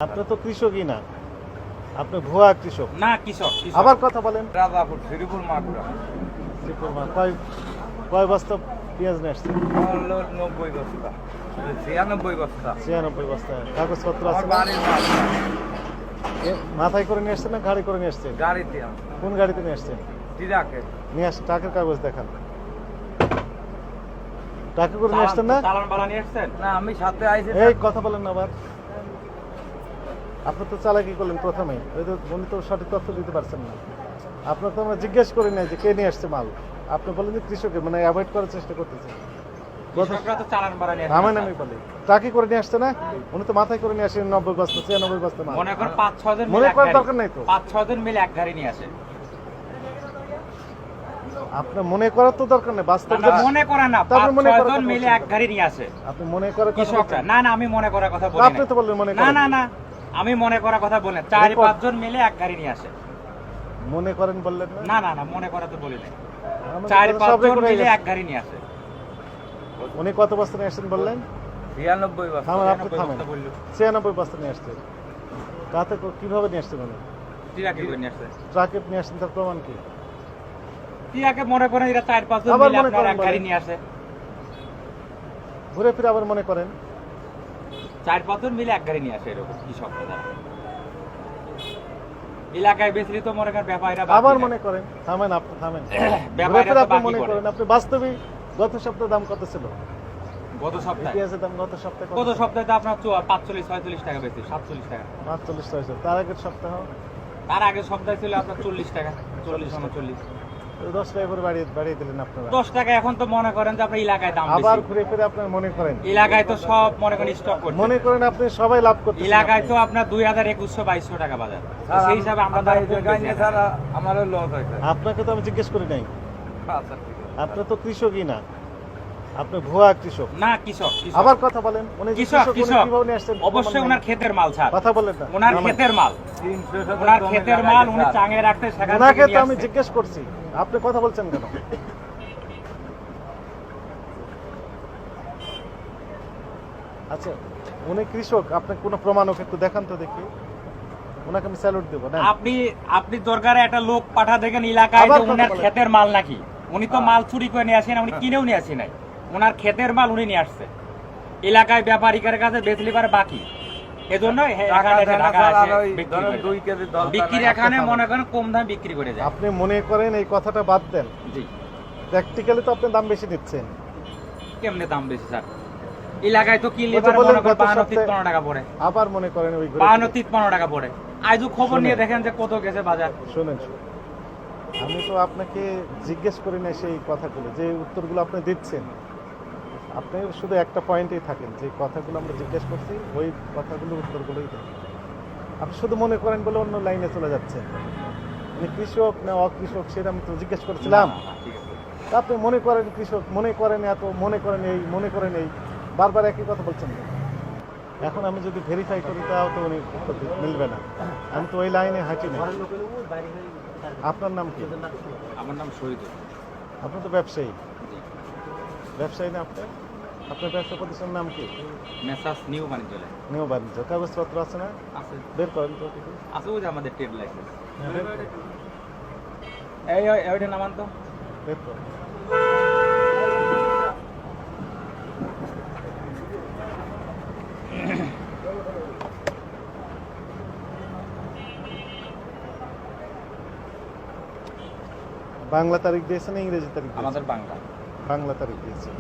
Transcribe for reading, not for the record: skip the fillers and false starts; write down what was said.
আপনি তো কৃষকই না, আপনি ভুয়া কৃষক। না কৃষক আবার কথা বলেন। রাজাপুর শ্রীপুর মাগুরা কয় বস্তা পেঁয়াজ নিয়ে আসছেন? 90 বস্তা 96 বস্তা 96 বস্তা। কাগজপত্র আমার আছে না? বাড়ির মাল মাথায় করে নিয়ে আসছেন না গাড়ি করে নিয়ে আসছেন? গাড়িতে কোন গাড়িতে নিয়ে আসছেন? টিরাকে নিয়ে আস, টাকার কাগজ দেখান। টাকা করে নিয়ে আসছেন না? চালান বালা নিয়ে আসছেন? না আমি সাথে আইছি এই কথা বলেন না আবার। আপনি তো চালাকি করলেন প্রথমেই, উনি তো সঠিক তথ্য দিতে পারছেন না। আপনার তো আমরা জিজ্ঞেস করি নাই যে কে নিয়ে আসছে মাল। আপনি বলেন যে কৃষকের, মানে অ্যাভয়েড করার চেষ্টা করতেছেন। কৃষকরা তো চালান বালা নিয়ে আমার আসেন। নামই বলে টাকি করে নিয়ে আসছে না, উনি তো মাথায় করে নিয়ে আসেন 90 বস্তা 96 বস্তা মাল। মনে করেন 5-6 জন মনে মিলে এক করার গাড়ি। দরকার নাই তো। 5-6 জন মিলে এক গাড়ি নিয়ে আসে। আপনার মনে করার তো দরকার নেই, বাস্তব না, মনে করে না, তারপর মনে 5-6 করার জন কথা মিলে বলছেন। এক গাড়ি নিয়ে আসে আপনি মনে করার কথা কৃষকরা। বলছেন। না না, আমি মনে করার কথা বলি আপনি তো বললেন মনে না করেন। না না, আমি মনে করার কথা বলি 4-5 জন মিলে এক গাড়ি নিয়ে আসে। মনে করেন বললেন না? না না না, মনে করা তো বলি না। আমাদের 4-5 সব জন রেকর্ড হয়ে মিলে গেছে। এক গাড়ি নিয়ে আসে। উনি কত বস্তা নিয়ে আসছেন বললেন? 96 বস্তা থামেন, আপনি 96 থামেন। বস্তা বললো। 96 বস্তা নিয়ে আসছেন। কাতে কিভাবে নিয়ে আসছেন উনি? টিরাকে করে নিয়ে আসে। ট্রাকে নিয়ে আসছেন, তার প্রমাণ কি? টিরাকে মনে করেন এরা 4-5 জন আবার মিলে মনে আপনার করেন এক গাড়ি বলেন। নিয়ে আসে। ঘুরে ফিরে আবার মনে করেন। 4-5 জন মিলে এক গাড়ি নিয়ে আসে এরকম কৃষকরা যারা। এলাকায় বেশি তো মনে করেন ব্যাপারীরা বাকি আবার নেয়। মনে করেন। থামেন, আপনি থামেন। ব্যাপারীরা ঘুরে ফিরে তো আপনি বাকি মনে করে। করেন। আপনি বাস্তবে গত সপ্তাহে দাম কত ছিল? গত সপ্তাহে পেঁয়াজের দাম গত সপ্তাহে কত গত ছিল? সপ্তাহে তো আপনার 45-46 টাকা বেশি, 47 টাকা। 45 হয়েছে। তার আগের সপ্তাহ তার আগের সপ্তাহে ছিল আপনার 40 টাকা, 40-39। 10 টাকা করে বাড়িয়ে দিলেন আপনারা। 10 টাকা এখন তো মনে করেন যে আপনার এলাকায় দাম আবার বেশি। ঘুরে ফিরে আপনার মনে করেন। এলাকায় তো সব মনে করেন স্টক করছে। মনে করেন আপনি সবাই লাভ করতেছেন। এলাকায় তো আপনার 2000-2100-2200 টাকা বাজার। সেই হিসাবে আমরা আমরা দাম এই কম জায়গায় বেশি নিয়ে আনি। ছাড়া আমারও লস হয়েছে আপনাকে তো আমি জিজ্ঞেস করি নাই। আচ্ছা ঠিক আছে আপনি তো কৃষকই না, আপনি ভুয়া কৃষক। না কৃষক, কৃষক। আবার কথা বলেন। উনি যে কৃষক, উনি কৃষক। কিভাবে নিয়ে আসছেন? অবশ্যই ওনার ক্ষেতের মাল ছাড়। কথা বলেন না। ওনার নামেন। ক্ষেতের মাল, 300 ওনার ক্ষেতের মাল উনি চাঙে রাখতে সেখান ওনাকে থেকে তো নিয়ে আমি আসছে। জিজ্ঞেস করছি, আপনি কথা বলছেন কেন? আচ্ছা, উনি কৃষক, আপনি কোনো প্রমাণ ওকে একটু দেখান তো দেখি। ওনাকে আমি স্যালুট দেবো না? আপনি দরকারে একটা লোক পাঠা দেখেন এলাকায় আবার যে কথা ওনার বলেন। ক্ষেতের মাল নাকি। উনি তো মাল চুরি করে নিয়ে আসেন, উনি কিনেও নিয়ে আসেন নাই। ওনার ক্ষেতের মাল উনি নিয়ে আসছে। এলাকায় ব্যাপারীদের কাছে বেচলি পারে বাকি। এজন্য এখানে এসে ঢাকা এসে বিক্রি করে যায়। 2 কেজি দল বিক্রির এখানে মনে করেন কম দামে বিক্রি করে যায়। আপনি মনে করেন এই কথাটা বাদ দেন। জি, প্র্যাকটিক্যালি তো আপনি দাম বেশি নিচ্ছেন। কেমনে দাম বেশি স্যার? এলাকায় তো কিনলে ওই তো পারে বললেন মনে করেন গত 52-53 সপ্তাহে- টাকা পড়ে। আবার মনে করেন ওই ঘুরে 52-53 টাকা পড়ে। আজও খবর শুনেন। নিয়ে দেখেন যে কত গেছে বাজার। শুনেন, আমি তো আপনাকে জিজ্ঞেস করি না সেই কথাগুলো, যে উত্তরগুলো আপনি দিচ্ছেন। আপনি শুধু একটা পয়েন্টেই থাকেন, যে কথাগুলো আমরা জিজ্ঞেস করছি ওই কথাগুলোর উত্তরগুলোই দেন। আপনি শুধু মনে করেন বলে অন্য লাইনে চলে যাচ্ছেন। মানে কৃষক না অকৃষক সেটা আমি তো জিজ্ঞেস করছিলাম। না, না, ঠিক আছে। তা আপনি মনে করেন কৃষক, মনে করেন এত, মনে করেন এই, মনে করেন এই, বারবার একই কথা বলছেন কেন? এখন আমি যদি ভেরিফাই করি তাও তো উনি উত্তর মিলবে না। আমি তো ওই লাইনে হাঁটি না। আপনার নাম কি? আমার নাম শহীদ। আপনি তো ব্যবসায়ী। ব্যবসায়ী না আপনি? আপনার ব্যবসা প্রতিষ্ঠানের নাম কি? মেসাস নিউ বাণিজ্যালয় নিউ বাণিজ্য। কাগজপত্র আছে না? আছে। বের করেন তো কিছু। আছে ওই যে আমাদের ট্রেড লাইসেন্স। বের করেন, এইটা নামান তো। বের করেন। বাংলা তারিখ দিয়েছে না ইংরেজি তারিখ দিয়েছে? আমাদের বাংলা। বাংলা তারিখ দিয়েছে।